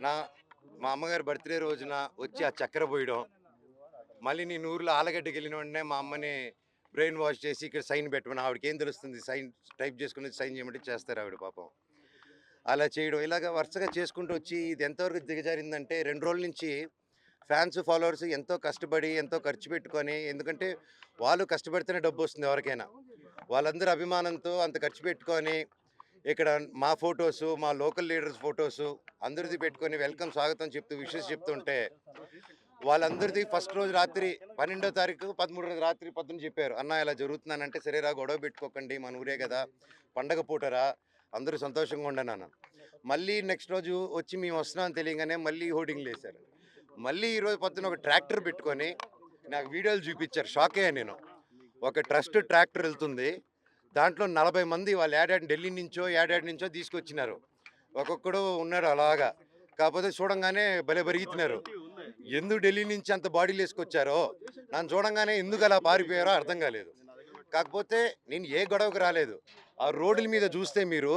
నా మా అమ్మగారి బర్త్డే రోజున వచ్చి ఆ చక్కెర పోయడం, మళ్ళీ నేను ఊర్లో ఆలగడ్డకి వెళ్ళిన వెంటనే మా అమ్మని బ్రెయిన్ వాష్ చేసి ఇక్కడ సైన్ పెట్టమని, ఆవిడకి ఏం తెలుస్తుంది, సైన్ టైప్ చేసుకుని సైన్ చేయమంటే చేస్తారు ఆవిడ పాపం. అలా చేయడం ఇలాగ వరుసగా చేసుకుంటూ వచ్చి ఇది ఎంతవరకు దిగజారిందంటే 2 రోజుల నుంచి ఫ్యాన్స్ ఫాలోవర్స్ ఎంతో కష్టపడి ఎంతో ఖర్చు పెట్టుకొని, ఎందుకంటే వాళ్ళు కష్టపడితేనే డబ్బు వస్తుంది ఎవరికైనా. వాళ్ళందరూ అభిమానంతో అంత ఖర్చు పెట్టుకొని ఇక్కడ మా ఫొటోసు, మా లోకల్ లీడర్స్ ఫొటోసు అందరిది పెట్టుకొని వెల్కమ్ స్వాగతం చెప్తూ విషెస్ చెప్తుంటే, వాళ్ళందరిది ఫస్ట్ రోజు రాత్రి 12వ తారీఖు 13వ రోజు రాత్రి పొద్దున చెప్పారు, అన్న ఇలా జరుగుతున్నానంటే సరేరా గొడవ పెట్టుకోకండి, మన ఊరే కదా, పండగ పూటరా, అందరూ సంతోషంగా ఉండను. మళ్ళీ నెక్స్ట్ రోజు వచ్చి మేము వస్తున్నామని తెలియగానే మళ్ళీ హోర్డింగ్లు వేశారు. మళ్ళీ ఈరోజు పొద్దున ఒక ట్రాక్టర్ పెట్టుకొని నాకు వీడియోలు చూపించారు, షాక్ అయ్యాను నేను. ఒక ట్రస్ట్ ట్రాక్టర్ వెళ్తుంది, దాంట్లో 40 మంది వాళ్ళు ఏడాది ఢిల్లీ నుంచో ఏడాది నుంచో తీసుకొచ్చినారు. ఒక్కొక్కడు ఉన్నాడు అలాగా, కాకపోతే చూడంగానే భలే పెరుగుతున్నారు. ఎందుకు ఢిల్లీ నుంచి అంత బాడీలు వేసుకొచ్చారో, నన్ను చూడంగానే ఎందుకు అలా పారిపోయారో అర్థం కాలేదు. కాకపోతే నేను ఏ గొడవకు రాలేదు. ఆ రోడ్ల మీద చూస్తే మీరు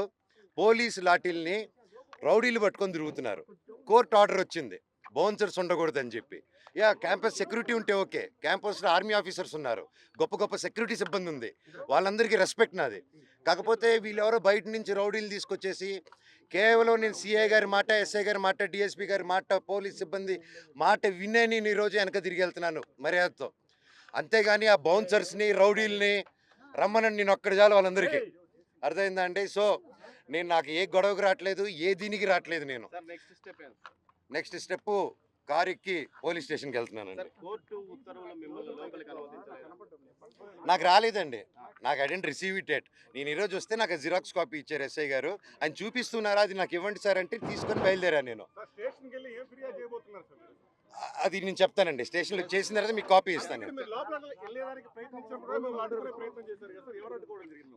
పోలీసు లాఠీల్ని రౌడీలు పట్టుకొని తిరుగుతున్నారు. కోర్టు ఆర్డర్ వచ్చింది బౌన్సర్స్ ఉండకూడదని చెప్పి. క్యాంపస్ సెక్యూరిటీ ఉంటే ఓకే, క్యాంపస్లో ఆర్మీ ఆఫీసర్స్ ఉన్నారు, గొప్ప గొప్ప సెక్యూరిటీ సిబ్బంది ఉంది, వాళ్ళందరికీ రెస్పెక్ట్ నాది. కాకపోతే వీళ్ళెవరో బయట నుంచి రౌడీలు తీసుకొచ్చేసి కేవలం నేను సిఐ గారి మాట, ఎస్ఐ గారి మాట, డిఎస్పీ గారి మాట, పోలీస్ సిబ్బంది మాట వినే నేను ఈరోజు వెనక తిరిగి వెళ్తున్నాను మర్యాదతో. అంతేగాని ఆ బౌన్సర్స్ని రౌడీల్ని రమ్మనని నేను ఒక్కడి చాలు వాళ్ళందరికీ. అర్థమైందా అండి? సో నాకు ఏ గొడవకు రావట్లేదు, ఏ దీనికి రావట్లేదు. నేను నెక్స్ట్ స్టెప్ కారు ఎక్కి పోలీస్ స్టేషన్కి వెళ్తున్నానండి. నాకు రాలేదండి, నాకు I didn't receive it yet. నేను ఈరోజు వస్తే నాకు జిరాక్స్ కాపీ ఇచ్చారు ఎస్ఐ గారు, ఆయన చూపిస్తున్నారా, అది నాకు ఇవ్వండి సార్ అంటే తీసుకొని బయలుదేరాను నేను. అది నేను చెప్తానండి, స్టేషన్లో చేసిన తర్వాత మీకు కాపీ ఇస్తాను.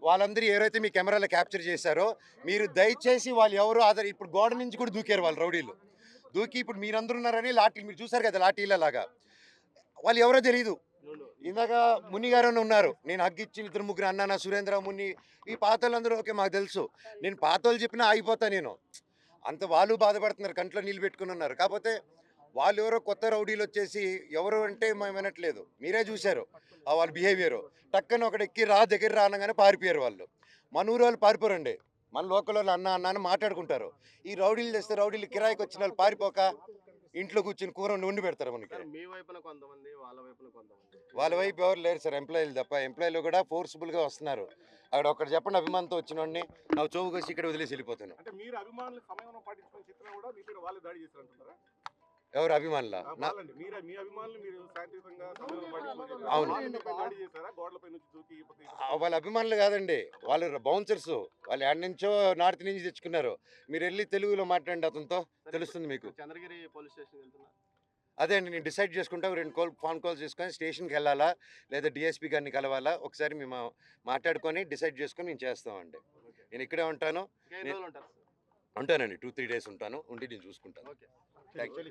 వాళ్ళందరూ ఎవరైతే మీ కెమెరాలో క్యాప్చర్ చేశారో మీరు దయచేసి వాళ్ళు ఎవరు ఇప్పుడు గోడ నుంచి కూడా దూకారు వాళ్ళు రౌడీలు. దూకి ఇప్పుడు మీరందరూ ఉన్నారని లాఠీలు మీరు చూసారు కదా, లాఠీలలాగా వాళ్ళు ఎవరో తెలియదు. ఇందాక ముని గారు ఉన్నారు, నేను హగ్గిచ్చి ఇద్దరు ముగ్గురు అన్నానా, సురేంద్ర, ముని, ఈ పాతోళ్ళందరూ ఓకే మాకు తెలుసు. నేను పాతోళ్ళు చెప్పినా ఆగిపోతా నేను. అంత వాళ్ళు బాధపడుతున్నారు, కంట్లో నీళ్ళు పెట్టుకుని ఉన్నారు. కాకపోతే వాళ్ళు ఎవరో కొత్త రౌడీలు వచ్చేసి ఎవరు అంటే మేము వినట్లేదు, మీరే చూశారు వాళ్ళ బిహేవియరు. టక్కన ఒకటి ఎక్కి దగ్గర రానగానే పారిపోయారు వాళ్ళు. మన ఊరు వాళ్ళు పారిపోరండి, మన లోకల్ వాళ్ళు అన్న అన్న అని మాట్లాడుకుంటారు. ఈ రౌడీలు చేస్తే రౌడీలు కిరాయికి వచ్చిన వాళ్ళు పారిపోక ఇంట్లో కూర్చుని కూర వండి పెడతారు మనకి. వాళ్ళ వైపు ఎవరు లేరు సార్, ఎంప్లాయీలు తప్ప. ఎంప్లాయీలు కూడా ఫోర్స్ఫుల్గా వస్తున్నారు. అక్కడ ఒకటి చెప్పండి, అభిమానంతో వచ్చిన వాడిని నాకు చౌకు వచ్చి ఇక్కడ వదిలేసి వెళ్ళిపోతాను. ఎవరు అభిమానులా? అవును, వాళ్ళ అభిమానులు కాదండి, వాళ్ళు బౌన్సర్స్. వాళ్ళు ఎక్కడి నుంచో నార్త్ నుంచి తెచ్చుకున్నారు. మీరు వెళ్ళి తెలుగులో మాట్లాడండి, అతనితో తెలుస్తుంది మీకు. చంద్రగిరి పోలీస్ స్టేషన్ అదే అండి, నేను డిసైడ్ చేసుకుంటా. 2 ఫోన్ కాల్స్ చేసుకొని స్టేషన్కి వెళ్ళాలా లేదా డిఎస్పీ గారిని కలవాలా ఒకసారి మేము మాట్లాడుకొని డిసైడ్ చేసుకొని మేము చేస్తామండి. నేను ఇక్కడే ఉంటాను, ఉంటానండి. 2-3 డేస్ ఉంటాను, ఉండి నేను చూసుకుంటాను. Thank you.